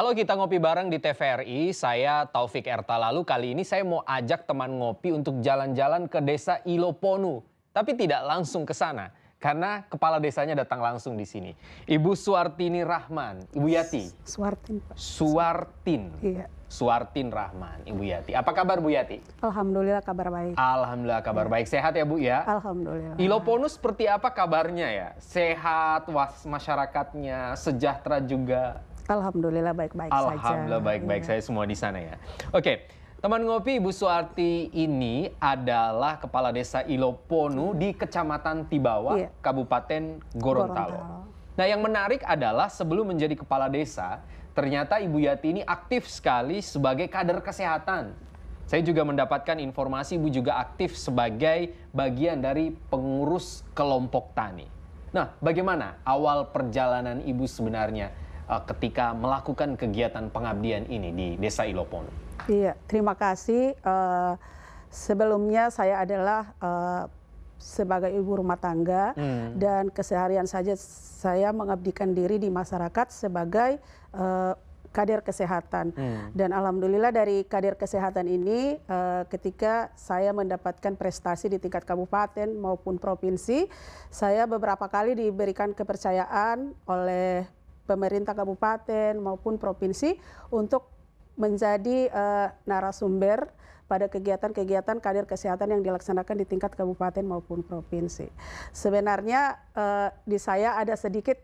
Halo, kita ngopi bareng di TVRI, saya Taufik Erta. Lalu kali ini saya mau ajak teman ngopi untuk jalan-jalan ke desa Iloponu. Tapi tidak langsung ke sana, karena kepala desanya datang langsung di sini. Ibu Suartini Rahman, Ibu Yati. Suartin, Pak. Suartin. Iya. Suartin Rahman, Ibu Yati. Apa kabar Bu Yati? Alhamdulillah kabar baik. Alhamdulillah kabar baik. Sehat ya Bu ya? Alhamdulillah. Iloponu seperti apa kabarnya ya? Sehat, masyarakatnya, sejahtera juga? Alhamdulillah baik-baik saja. Alhamdulillah baik-baik saya semua di sana ya. Oke, teman ngopi Ibu Suarti ini adalah kepala desa Iloponu di Kecamatan Tibawa, Iya. Kabupaten Gorontalo. Nah, yang menarik adalah sebelum menjadi kepala desa, ternyata Ibu Yati ini aktif sekali sebagai kader kesehatan. Saya juga mendapatkan informasi Ibu juga aktif sebagai bagian dari pengurus kelompok tani. Nah, bagaimana awal perjalanan Ibu sebenarnya ketika melakukan kegiatan pengabdian ini di Desa Iloponu? Iya, terima kasih. Sebelumnya saya adalah sebagai ibu rumah tangga dan keseharian saja saya mengabdikan diri di masyarakat sebagai kader kesehatan. Dan alhamdulillah dari kader kesehatan ini ketika saya mendapatkan prestasi di tingkat kabupaten maupun provinsi, saya beberapa kali diberikan kepercayaan oleh pemerintah kabupaten maupun provinsi untuk menjadi narasumber pada kegiatan-kegiatan kader kesehatan yang dilaksanakan di tingkat kabupaten maupun provinsi. Sebenarnya di saya ada sedikit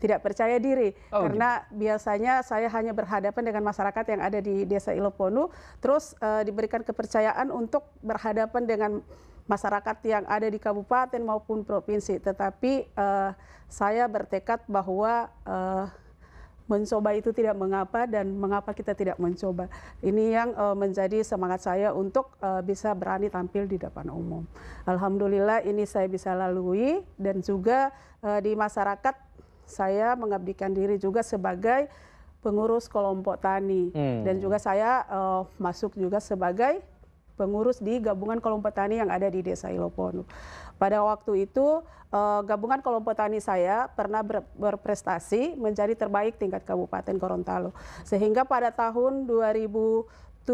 tidak percaya diri karena biasanya saya hanya berhadapan dengan masyarakat yang ada di Desa Iloponu, terus diberikan kepercayaan untuk berhadapan dengan masyarakat yang ada di kabupaten maupun provinsi. Tetapi saya bertekad bahwa mencoba itu tidak mengapa dan mengapa kita tidak mencoba. Ini yang menjadi semangat saya untuk bisa berani tampil di depan umum. Alhamdulillah ini saya bisa lalui dan juga di masyarakat saya mengabdikan diri juga sebagai pengurus kelompok tani dan juga saya masuk juga sebagai pengurus di gabungan kelompok tani yang ada di Desa Iloponu. Pada waktu itu gabungan kelompok tani saya pernah berprestasi menjadi terbaik tingkat Kabupaten Gorontalo. Sehingga pada tahun 2017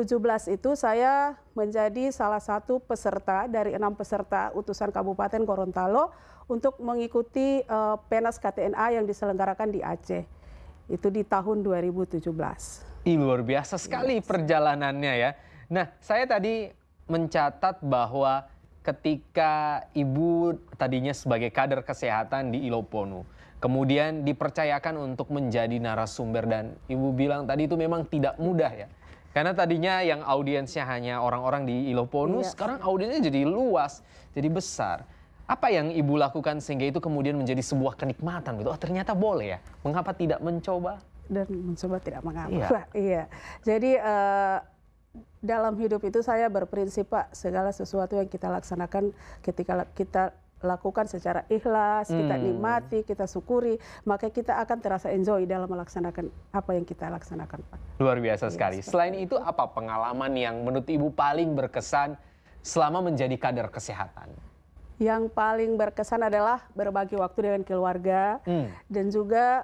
itu saya menjadi salah satu peserta dari 6 peserta utusan Kabupaten Gorontalo untuk mengikuti PENAS KTNA yang diselenggarakan di Aceh. Itu di tahun 2017. Luar biasa sekali perjalanannya ya. Nah, saya tadi mencatat bahwa ketika Ibu tadinya sebagai kader kesehatan di Iloponu, kemudian dipercayakan untuk menjadi narasumber dan Ibu bilang tadi itu memang tidak mudah ya. Karena tadinya yang audiensnya hanya orang-orang di Iloponu, sekarang audiensnya jadi luas, jadi besar. Apa yang Ibu lakukan sehingga itu kemudian menjadi sebuah kenikmatan gitu? Oh, ternyata boleh ya. Mengapa tidak mencoba? Dan mencoba tidak mengapa. Iya. Jadi dalam hidup itu saya berprinsip, Pak, segala sesuatu yang kita laksanakan ketika kita lakukan secara ikhlas, kita nikmati, kita syukuri, maka kita akan terasa enjoy dalam melaksanakan apa yang kita laksanakan, Pak. Luar biasa sekali. Selain itu apa pengalaman yang menurut Ibu paling berkesan selama menjadi kader kesehatan? Yang paling berkesan adalah berbagi waktu dengan keluarga dan juga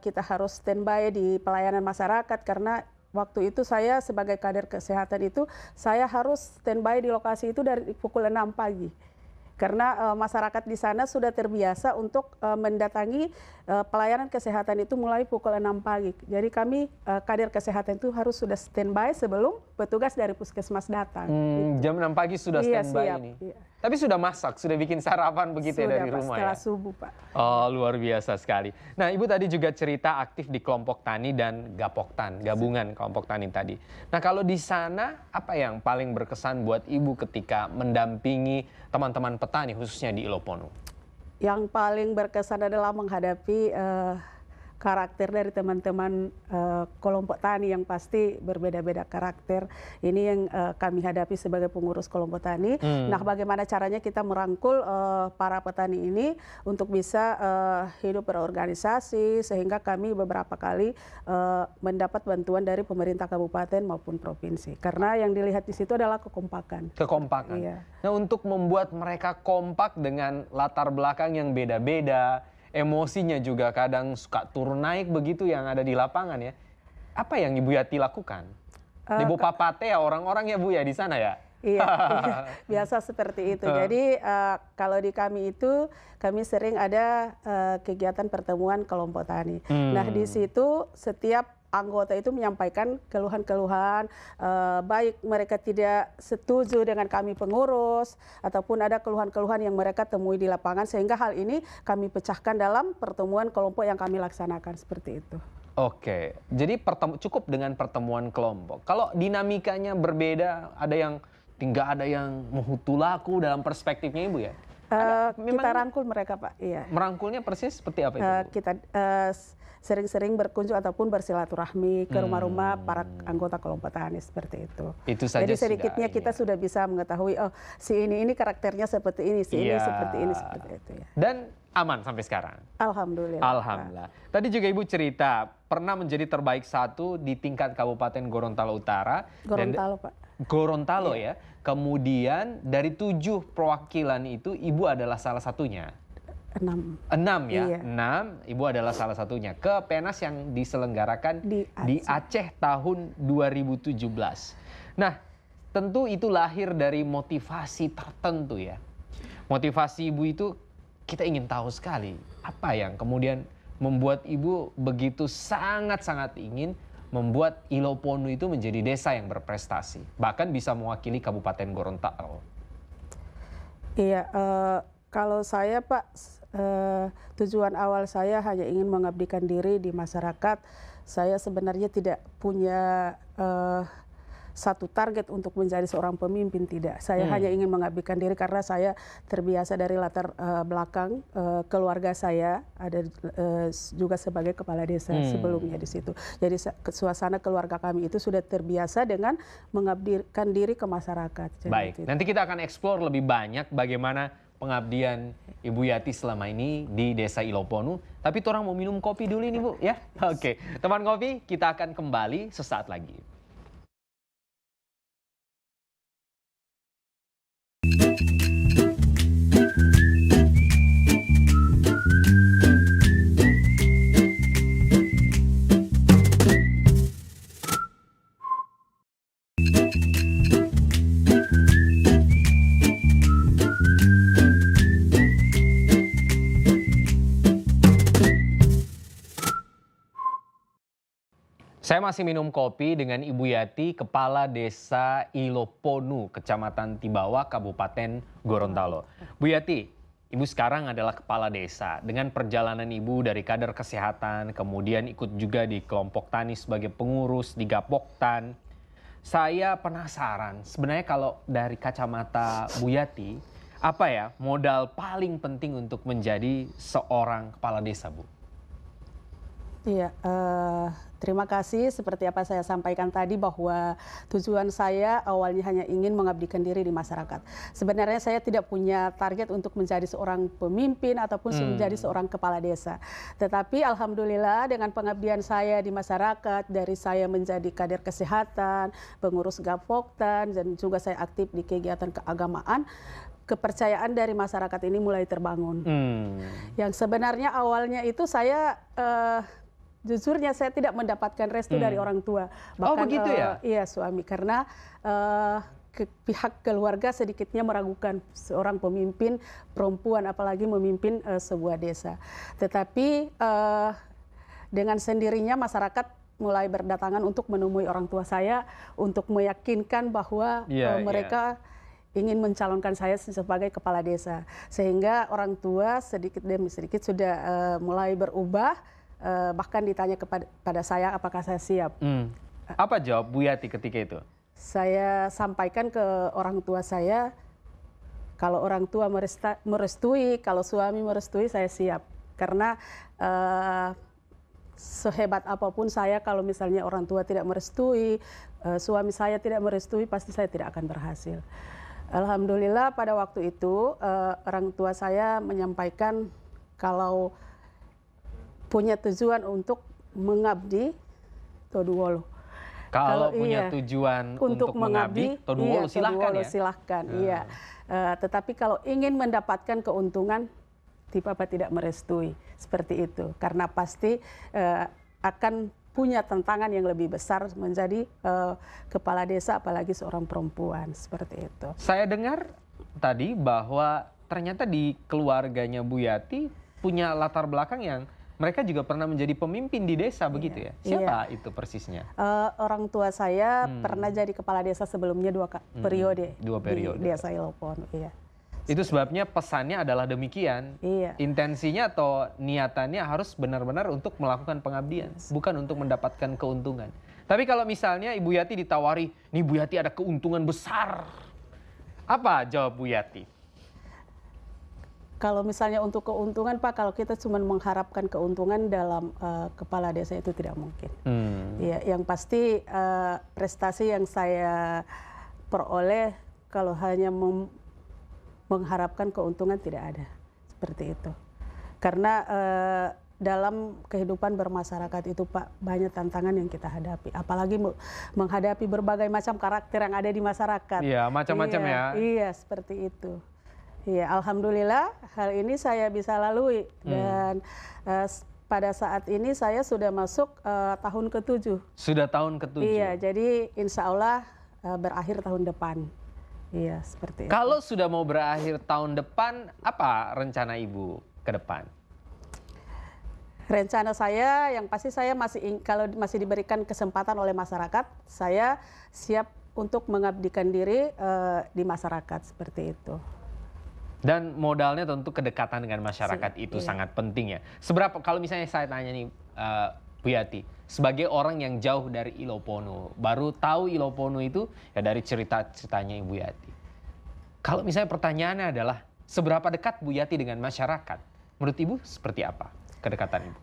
kita harus standby di pelayanan masyarakat karena waktu itu saya sebagai kader kesehatan itu saya harus standby di lokasi itu dari pukul 6 pagi. Karena masyarakat di sana sudah terbiasa untuk mendatangi pelayanan kesehatan itu mulai pukul 6 pagi. Jadi kami kader kesehatan itu harus sudah standby sebelum petugas dari puskesmas datang. Jam 6 pagi sudah standby siap, ini? Iya. Tapi sudah masak, sudah bikin sarapan begitu Sudah, ya dari Pak, rumah setelah ya? subuh, Pak. Oh, luar biasa sekali. Nah, Ibu tadi juga cerita aktif di kelompok tani dan Gapoktan, gabungan kelompok tani tadi. Nah, kalau di sana apa yang paling berkesan buat Ibu ketika mendampingi teman-teman petani khususnya di Iloponu? Yang paling berkesan adalah menghadapi karakter dari teman-teman kelompok tani yang pasti berbeda-beda karakter. Ini yang kami hadapi sebagai pengurus kelompok tani. Nah, bagaimana caranya kita merangkul para petani ini untuk bisa hidup berorganisasi sehingga kami beberapa kali mendapat bantuan dari pemerintah kabupaten maupun provinsi. Karena yang dilihat di situ adalah kekompakan. Kekompakan. Iya. Nah, untuk membuat mereka kompak dengan latar belakang yang beda-beda, emosinya juga kadang suka turun naik begitu yang ada di lapangan ya. apa yang Ibu Yati lakukan? Di Bupapate ya orang-orang ya Bu ya di sana ya? Iya, iya, biasa seperti itu. Jadi kalau di kami itu kami sering ada kegiatan pertemuan kelompok tani. Nah di situ setiap anggota itu menyampaikan keluhan-keluhan, baik mereka tidak setuju dengan kami pengurus ataupun ada keluhan-keluhan yang mereka temui di lapangan, sehingga hal ini kami pecahkan dalam pertemuan kelompok yang kami laksanakan seperti itu. Oke, jadi cukup dengan pertemuan kelompok. Kalau dinamikanya berbeda, ada yang tinggal ada yang menghutulaku dalam perspektifnya Ibu ya? Kita rangkul mereka Pak, iya. Merangkulnya persis seperti apa itu Bu? Kita sering-sering berkunjung ataupun bersilaturahmi ke rumah-rumah para anggota kelompok tani seperti itu. Itu saja. Jadi sedikitnya kita sudah bisa mengetahui, oh si ini karakternya seperti ini, si ini seperti ini, seperti itu ya. Dan aman sampai sekarang? Alhamdulillah. Alhamdulillah. Tadi juga Ibu cerita pernah menjadi terbaik 1 di tingkat Kabupaten Gorontalo Utara. Gorontalo Pak. Gorontalo ya. Kemudian dari 7 perwakilan itu Ibu adalah salah satunya. 6 ya, iya. 6, Ibu adalah salah satunya ke PENAS yang diselenggarakan di Aceh tahun 2017. Nah, tentu itu lahir dari motivasi tertentu ya. Motivasi Ibu itu kita ingin tahu sekali apa yang kemudian membuat Ibu begitu sangat-sangat ingin membuat Iloponu itu menjadi desa yang berprestasi, bahkan bisa mewakili Kabupaten Gorontalo. Iya, kalau saya Pak, tujuan awal saya hanya ingin mengabdikan diri di masyarakat. Saya sebenarnya tidak punya satu target untuk menjadi seorang pemimpin, tidak. Saya hanya ingin mengabdikan diri karena saya terbiasa dari latar belakang keluarga saya, ada juga sebagai kepala desa sebelumnya di situ. Jadi suasana keluarga kami itu sudah terbiasa dengan mengabdikan diri ke masyarakat. Baik, nanti kita akan eksplor lebih banyak bagaimana pengabdian Ibu Yati selama ini di Desa Iloponu. Tapi orang mau minum kopi dulu nih Bu ya. Oke, teman kopi, kita akan kembali sesaat lagi. Saya masih minum kopi dengan Ibu Yati, Kepala Desa Iloponu, Kecamatan Tibawa, Kabupaten Gorontalo. Bu Yati, Ibu sekarang adalah Kepala Desa. Dengan perjalanan Ibu dari kader kesehatan, kemudian ikut juga di kelompok tani sebagai pengurus di Gapoktan. Saya penasaran, sebenarnya kalau dari kacamata Bu Yati, apa ya modal paling penting untuk menjadi seorang Kepala Desa, Bu? Iya, terima kasih. Seperti apa saya sampaikan tadi bahwa tujuan saya awalnya hanya ingin mengabdikan diri di masyarakat. Sebenarnya saya tidak punya target untuk menjadi seorang pemimpin ataupun menjadi seorang kepala desa. Tetapi alhamdulillah dengan pengabdian saya di masyarakat, dari saya menjadi kader kesehatan, pengurus Gapoktan, dan juga saya aktif di kegiatan keagamaan, kepercayaan dari masyarakat ini mulai terbangun. Yang sebenarnya awalnya itu saya jujurnya saya tidak mendapatkan restu dari orang tua. Bahkan, begitu ya? Iya suami, karena pihak keluarga sedikitnya meragukan seorang pemimpin perempuan apalagi memimpin sebuah desa. Tetapi dengan sendirinya masyarakat mulai berdatangan untuk menemui orang tua saya untuk meyakinkan bahwa mereka ingin mencalonkan saya sebagai kepala desa. Sehingga orang tua sedikit demi sedikit sudah mulai berubah. Bahkan ditanya kepada saya apakah saya siap. Apa jawab Bu Yati ketika itu? Saya sampaikan ke orang tua saya, kalau orang tua merestui, kalau suami merestui saya siap. Karena sehebat apapun saya, kalau misalnya orang tua tidak merestui, suami saya tidak merestui, pasti saya tidak akan berhasil. Alhamdulillah pada waktu itu orang tua saya menyampaikan kalau punya tujuan untuk mengabdi Toduwolo. Kalau punya tujuan untuk mengabdi Toduwolo, silahkan ya. Silahkan, iya. Tetapi kalau ingin mendapatkan keuntungan, Bapak tidak merestui seperti itu, karena pasti akan punya tantangan yang lebih besar menjadi kepala desa, apalagi seorang perempuan seperti itu. Saya dengar tadi bahwa ternyata di keluarganya Bu Yati punya latar belakang yang mereka juga pernah menjadi pemimpin di desa, begitu ya? Siapa itu persisnya? Orang tua saya pernah jadi kepala desa sebelumnya dua periode. Dua periode. Di desa Ilopono, iya. Itu sebabnya pesannya adalah demikian. Iya. Intensinya atau niatannya harus benar-benar untuk melakukan pengabdian, bukan untuk mendapatkan keuntungan. Tapi kalau misalnya Ibu Yati ditawari, nih Bu Yati ada keuntungan besar. Apa jawab Bu Yati? Kalau misalnya untuk keuntungan, Pak, kalau kita cuma mengharapkan keuntungan dalam kepala desa itu tidak mungkin. Ya, yang pasti prestasi yang saya peroleh kalau hanya mengharapkan keuntungan tidak ada, seperti itu. Karena dalam kehidupan bermasyarakat itu, Pak, banyak tantangan yang kita hadapi. Apalagi menghadapi berbagai macam karakter yang ada di masyarakat. Iya, macam-macam ya. Iya, seperti itu. Iya, alhamdulillah hal ini saya bisa lalui dan pada saat ini saya sudah masuk tahun ke-7. Sudah tahun ke-7. Iya, jadi insya Allah berakhir tahun depan. Iya, seperti itu. Kalau sudah mau berakhir tahun depan, apa rencana Ibu ke depan? Rencana saya yang pasti saya kalau masih diberikan kesempatan oleh masyarakat, saya siap untuk mengabdikan diri di masyarakat, seperti itu. Dan modalnya tentu kedekatan dengan masyarakat itu sangat penting ya. Seberapa, kalau misalnya saya tanya nih Bu Yati, sebagai orang yang jauh dari Ilopono, baru tahu Ilopono itu ya dari cerita-ceritanya Ibu Yati. Kalau misalnya pertanyaannya adalah, seberapa dekat Bu Yati dengan masyarakat? Menurut Ibu seperti apa kedekatan Ibu?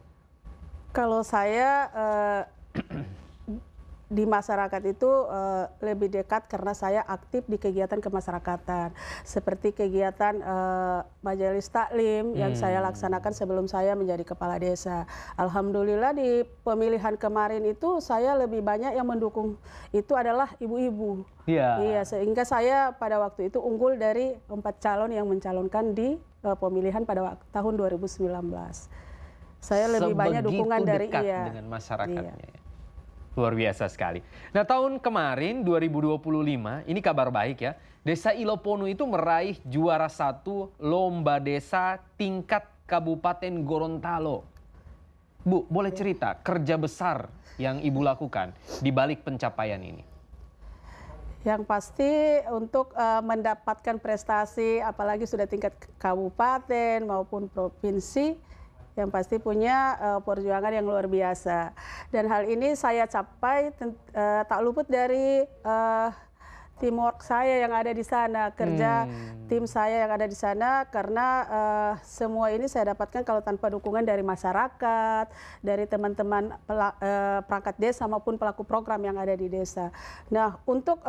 Kalau saya di masyarakat itu lebih dekat karena saya aktif di kegiatan kemasyarakatan seperti kegiatan majelis taklim yang saya laksanakan sebelum saya menjadi kepala desa. Alhamdulillah di pemilihan kemarin itu saya lebih banyak yang mendukung itu adalah ibu-ibu. Iya, sehingga saya pada waktu itu unggul dari 4 calon yang mencalonkan di pemilihan pada tahun 2019. Saya lebih banyak dukungan dari dengan masyarakatnya. Iya. Luar biasa sekali. Nah, tahun kemarin 2025, ini kabar baik ya. Desa Ilopono itu meraih juara 1 lomba desa tingkat Kabupaten Gorontalo. Bu, boleh cerita kerja besar yang Ibu lakukan di balik pencapaian ini? Yang pasti untuk mendapatkan prestasi apalagi sudah tingkat kabupaten maupun provinsi, yang pasti punya perjuangan yang luar biasa. Dan hal ini saya capai tak luput dari teamwork saya yang ada di sana, kerja tim saya yang ada di sana, karena semua ini saya dapatkan kalau tanpa dukungan dari masyarakat, dari teman-teman perangkat desa maupun pelaku program yang ada di desa. Nah, untuk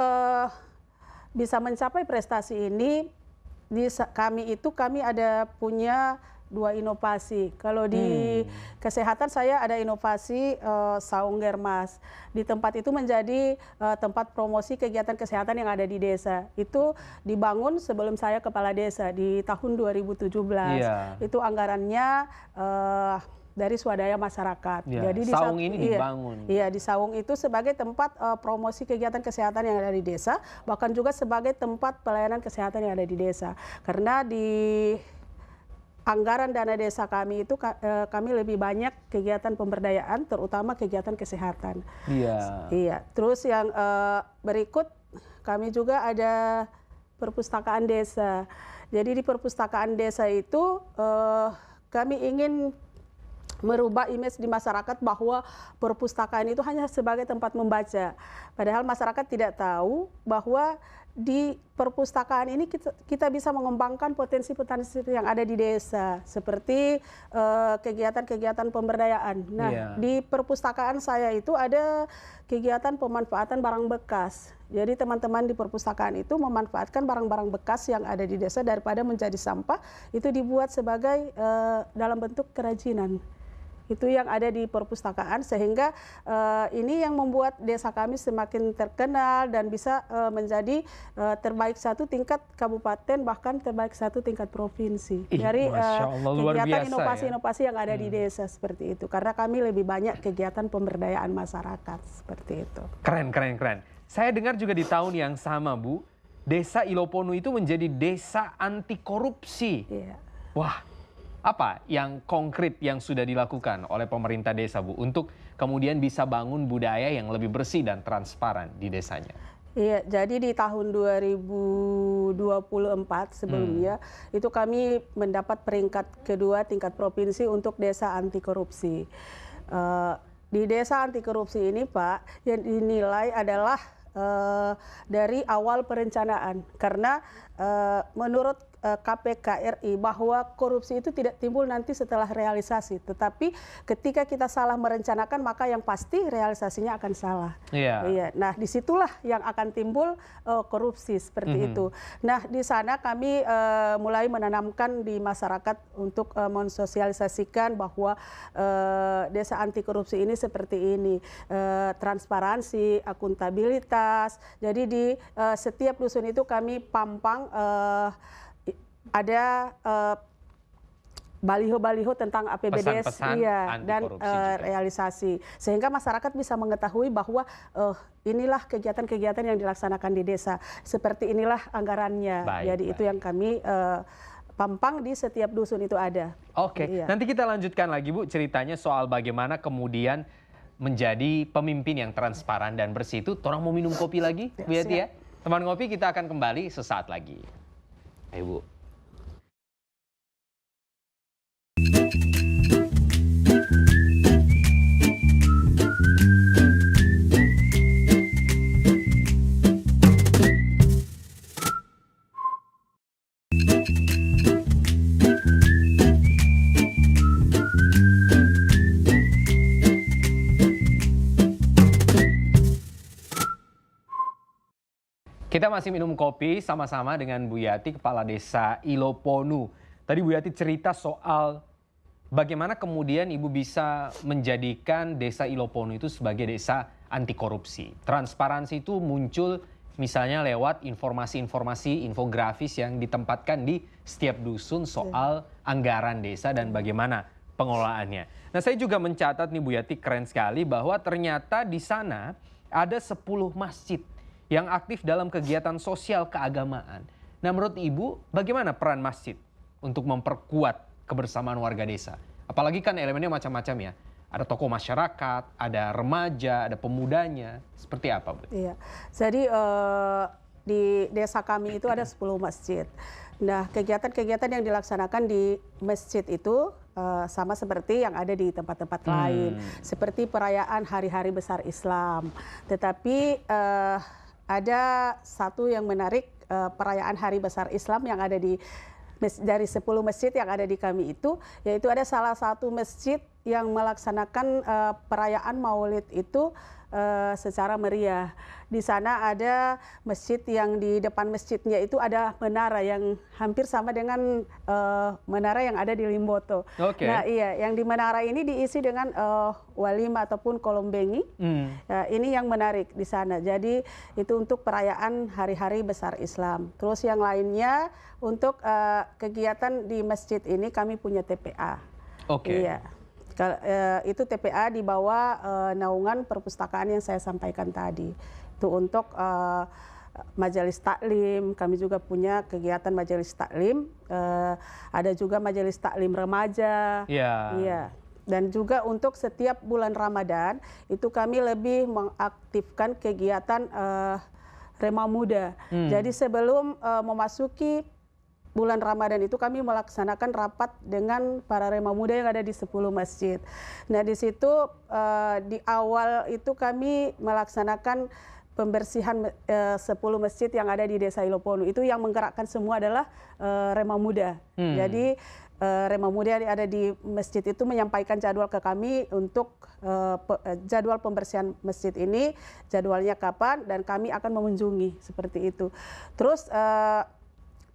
bisa mencapai prestasi ini, kami ada punya 2 inovasi. Kalau di kesehatan saya ada inovasi saung germas. Di tempat itu menjadi tempat promosi kegiatan kesehatan yang ada di desa. Itu dibangun sebelum saya kepala desa di tahun 2017. Itu anggarannya dari swadaya masyarakat. Jadi saung ini dibangun. Iya, di saung itu sebagai tempat promosi kegiatan kesehatan yang ada di desa, bahkan juga sebagai tempat pelayanan kesehatan yang ada di desa. Karena di anggaran dana desa kami itu kami lebih banyak kegiatan pemberdayaan, terutama kegiatan kesehatan. Iya. Terus yang berikut kami juga ada perpustakaan desa. Jadi di perpustakaan desa itu kami ingin merubah image di masyarakat bahwa perpustakaan itu hanya sebagai tempat membaca. Padahal masyarakat tidak tahu bahwa di perpustakaan ini kita bisa mengembangkan potensi-potensi yang ada di desa, seperti kegiatan-kegiatan pemberdayaan. Nah, di perpustakaan saya itu ada kegiatan pemanfaatan barang bekas. Jadi teman-teman di perpustakaan itu memanfaatkan barang-barang bekas yang ada di desa daripada menjadi sampah, itu dibuat sebagai dalam bentuk kerajinan. itu yang ada di perpustakaan, sehingga ini yang membuat desa kami semakin terkenal dan bisa menjadi terbaik satu tingkat kabupaten, bahkan terbaik satu tingkat provinsi. Dari Masya Allah, luar kegiatan biasa inovasi-inovasi yang ada di desa seperti itu, karena kami lebih banyak kegiatan pemberdayaan masyarakat seperti itu. Keren, keren, keren. Saya dengar juga di tahun yang sama, Bu, Desa Iloponu itu menjadi desa anti korupsi. Iya. Wah, apa yang konkret yang sudah dilakukan oleh pemerintah desa, Bu, untuk kemudian bisa bangun budaya yang lebih bersih dan transparan di desanya? Iya, jadi di tahun 2024 sebelumnya itu kami mendapat peringkat kedua tingkat provinsi untuk desa anti korupsi. Di desa anti korupsi ini, Pak, yang dinilai adalah dari awal perencanaan, karena menurut KPK RI bahwa korupsi itu tidak timbul nanti setelah realisasi, tetapi ketika kita salah merencanakan maka yang pasti realisasinya akan salah. Iya. Nah, disitulah yang akan timbul korupsi seperti itu. Nah, di sana kami mulai menanamkan di masyarakat untuk mensosialisasikan bahwa desa anti korupsi ini seperti ini, transparansi, akuntabilitas. Jadi di setiap dusun itu kami pampang ada baliho-baliho tentang APBDes, Pesan-pesan iya, anti dan korupsi juga. realisasi, sehingga masyarakat bisa mengetahui bahwa inilah kegiatan-kegiatan yang dilaksanakan di desa, seperti inilah anggarannya. Jadi itu yang kami pampang di setiap dusun itu ada. Oke, nanti kita lanjutkan lagi, Bu, ceritanya soal bagaimana kemudian menjadi pemimpin yang transparan dan bersih itu. Orang mau minum kopi lagi, Bu Yati ya? Teman ngopi, kita akan kembali sesaat lagi. Ayo, Bu. Kita masih minum kopi sama-sama dengan Bu Yati, Kepala Desa Iloponu. Tadi Bu Yati cerita soal bagaimana kemudian Ibu bisa menjadikan Desa Iloponu itu sebagai desa anti korupsi. Transparansi itu muncul misalnya lewat informasi-informasi infografis yang ditempatkan di setiap dusun soal anggaran desa dan bagaimana pengelolaannya. Nah, saya juga mencatat nih Bu Yati, keren sekali bahwa ternyata di sana ada 10 masjid yang aktif dalam kegiatan sosial keagamaan. Nah, menurut Ibu, bagaimana peran masjid untuk memperkuat kebersamaan warga desa? Apalagi kan elemennya macam-macam ya. Ada tokoh masyarakat, ada remaja, ada pemudanya. Seperti apa, Bu? Iya, jadi di desa kami itu ada 10 masjid. Nah, kegiatan-kegiatan yang dilaksanakan di masjid itu sama seperti yang ada di tempat-tempat lain. Seperti perayaan hari-hari besar Islam. Tetapi ada satu yang menarik, perayaan hari besar Islam yang ada dari 10 masjid yang ada di kami itu, yaitu ada salah satu masjid yang melaksanakan perayaan Maulid itu secara meriah. Di sana ada masjid yang di depan masjidnya itu ada menara yang hampir sama dengan menara yang ada di Limboto. Nah, iya, yang di menara ini diisi dengan walimah ataupun kolombengi. Ini yang menarik di sana. Jadi itu untuk perayaan hari-hari besar Islam. Terus yang lainnya untuk kegiatan di masjid ini kami punya TPA. Iya. Itu TPA di bawah naungan perpustakaan yang saya sampaikan tadi. Itu untuk majelis taklim, kami juga punya kegiatan majelis taklim, ada juga majelis taklim remaja. Iya. Dan juga untuk setiap bulan Ramadan itu kami lebih mengaktifkan kegiatan Rema Muda. Jadi sebelum memasuki bulan Ramadan itu kami melaksanakan rapat dengan para Rema Muda yang ada di 10 masjid. Nah, di situ di awal itu kami melaksanakan pembersihan 10 masjid yang ada di Desa Iloponu. Itu yang menggerakkan semua adalah Rema Muda. Jadi Rema Muda yang ada di masjid itu menyampaikan jadwal ke kami untuk jadwal pembersihan masjid ini, jadwalnya kapan, dan kami akan mengunjungi seperti itu. Terus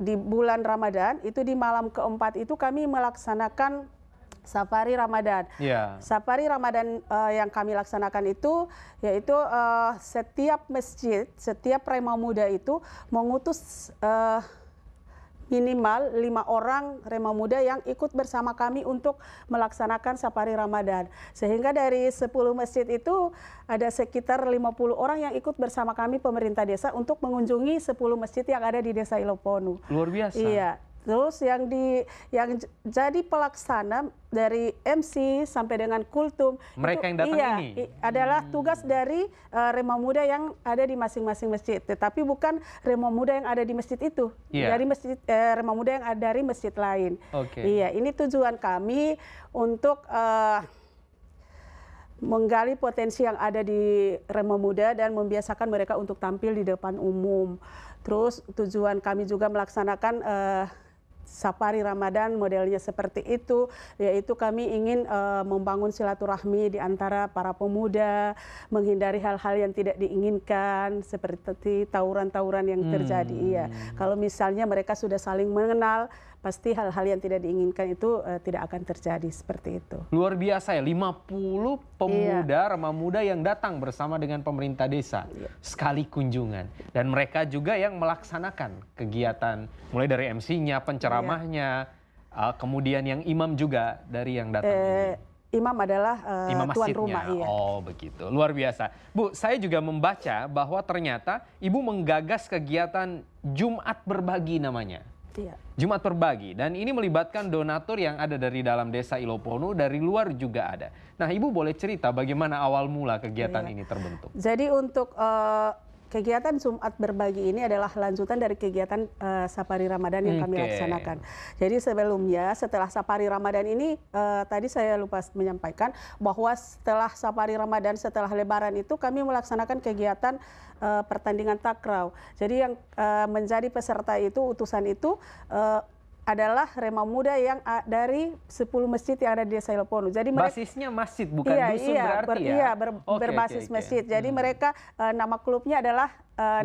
di bulan Ramadan itu di malam keempat itu kami melaksanakan Safari Ramadan. Iya. Safari Ramadan yang kami laksanakan itu yaitu setiap masjid, setiap Rema Muda itu mengutus minimal 5 orang Rema Muda yang ikut bersama kami untuk melaksanakan Safari Ramadan. Sehingga dari 10 masjid itu ada sekitar 50 orang yang ikut bersama kami pemerintah desa untuk mengunjungi 10 masjid yang ada di Desa Iloponu. Luar biasa. Iya. Terus yang jadi pelaksana dari MC sampai dengan kultum Mereka yang datang ini? Adalah tugas dari Rema Muda yang ada di masing-masing masjid. Tetapi bukan Rema Muda yang ada di masjid itu. Dari masjid Rema Muda yang ada dari masjid lain. Iya, ini tujuan kami untuk menggali potensi yang ada di Rema Muda dan membiasakan mereka untuk tampil di depan umum. Terus tujuan kami juga melaksanakan Safari Ramadan modelnya seperti itu, yaitu kami ingin membangun silaturahmi di antara para pemuda, menghindari hal-hal yang tidak diinginkan seperti tawuran-tawuran yang terjadi. Iya. Kalau misalnya mereka sudah saling mengenal, pasti hal-hal yang tidak diinginkan itu tidak akan terjadi seperti itu. Luar biasa ya, 50 pemuda, Rema Muda yang datang bersama dengan pemerintah desa sekali kunjungan. Dan mereka juga yang melaksanakan kegiatan mulai dari MC-nya, penceramahnya, kemudian yang imam juga dari yang datang. Imam adalah imam tuan masjidnya. rumah. Iya. Oh begitu, luar biasa. Bu, saya juga membaca bahwa ternyata Ibu menggagas kegiatan Jumat Berbagi namanya. Iya. Jumat Berbagi, dan ini melibatkan donatur yang ada dari dalam Desa Iloponu, dari luar juga ada. Nah, Ibu boleh cerita bagaimana awal mula kegiatan ini terbentuk? Jadi untuk kegiatan Jumat Berbagi ini adalah lanjutan dari kegiatan Safari Ramadan yang kami laksanakan. Jadi sebelumnya, setelah Safari Ramadan ini, tadi saya lupa menyampaikan bahwa setelah Safari Ramadan, setelah Lebaran itu kami melaksanakan kegiatan pertandingan takraw. Jadi yang menjadi peserta itu, utusan itu adalah Rema Muda yang dari 10 masjid yang ada di Desa Iloponu. Jadi basisnya masjid, bukan dusun berarti ya? Iya, berbasis masjid. Jadi mereka nama klubnya adalah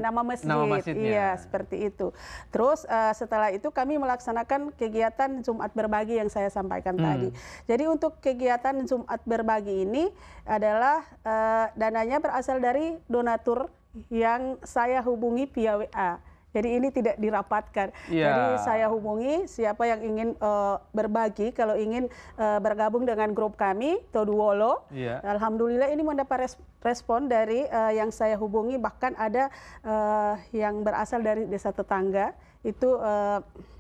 nama masjid. Iya, seperti itu. Terus setelah itu kami melaksanakan kegiatan Jumat Berbagi yang saya sampaikan tadi. Jadi untuk kegiatan Jumat Berbagi ini adalah dananya berasal dari donatur yang saya hubungi via WA. Jadi ini tidak dirapatkan. Jadi saya hubungi siapa yang ingin berbagi, kalau ingin bergabung dengan grup kami, Toduwolo. Alhamdulillah ini mendapat respon dari yang saya hubungi, bahkan ada yang berasal dari desa tetangga. Itu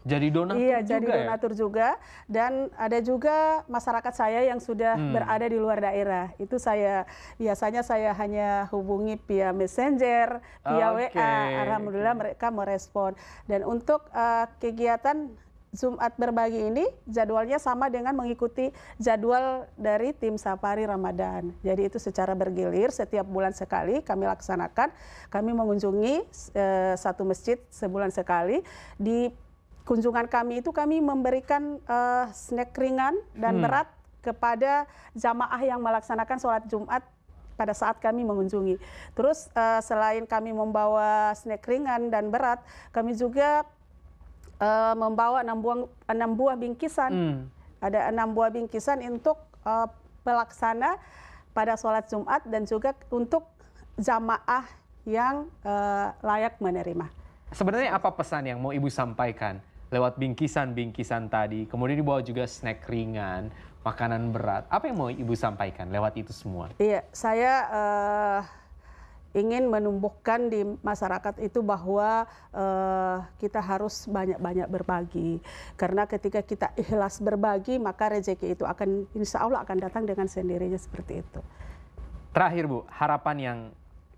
jadi donatur juga. Jadi donatur juga, dan ada juga masyarakat saya yang sudah berada di luar daerah. Itu biasanya saya hanya hubungi via Messenger, via WA. Alhamdulillah mereka merespon. Dan untuk kegiatan Jumat Berbagi ini jadwalnya sama dengan mengikuti jadwal dari tim Safari Ramadan. Jadi itu secara bergilir, setiap bulan sekali kami laksanakan. Kami mengunjungi satu masjid sebulan sekali. Di kunjungan kami itu kami memberikan snack ringan dan berat kepada jamaah yang melaksanakan sholat Jumat pada saat kami mengunjungi. Terus selain kami membawa snack ringan dan berat, kami juga membawa 6 buah bingkisan. Ada 6 buah bingkisan untuk pelaksana pada sholat Jumat dan juga untuk jamaah yang layak menerima. Sebenarnya apa pesan yang mau Ibu sampaikan lewat bingkisan-bingkisan tadi, kemudian dibawa juga snack ringan, makanan berat. Apa yang mau Ibu sampaikan lewat itu semua? Iya, saya ingin menumbuhkan di masyarakat itu bahwa kita harus banyak-banyak berbagi. Karena ketika kita ikhlas berbagi, maka rezeki itu akan, insya Allah akan datang dengan sendirinya seperti itu. Terakhir Bu, harapan yang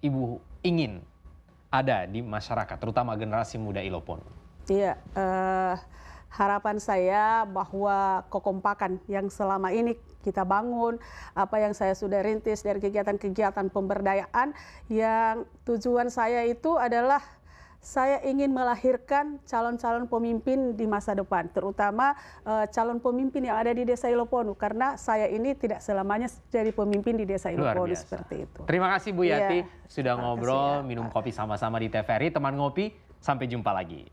Ibu ingin ada di masyarakat, terutama generasi muda Iloponu. Iya, harapan saya bahwa kekompakan yang selama ini kita bangun, apa yang saya sudah rintis dari kegiatan-kegiatan pemberdayaan, yang tujuan saya itu adalah saya ingin melahirkan calon-calon pemimpin di masa depan, terutama calon pemimpin yang ada di Desa Iloponu, karena saya ini tidak selamanya jadi pemimpin di Desa Iloponu seperti itu. Terima kasih Bu Yati sudah ngobrol, minum kopi sama-sama di TVRI. Teman ngopi, sampai jumpa lagi.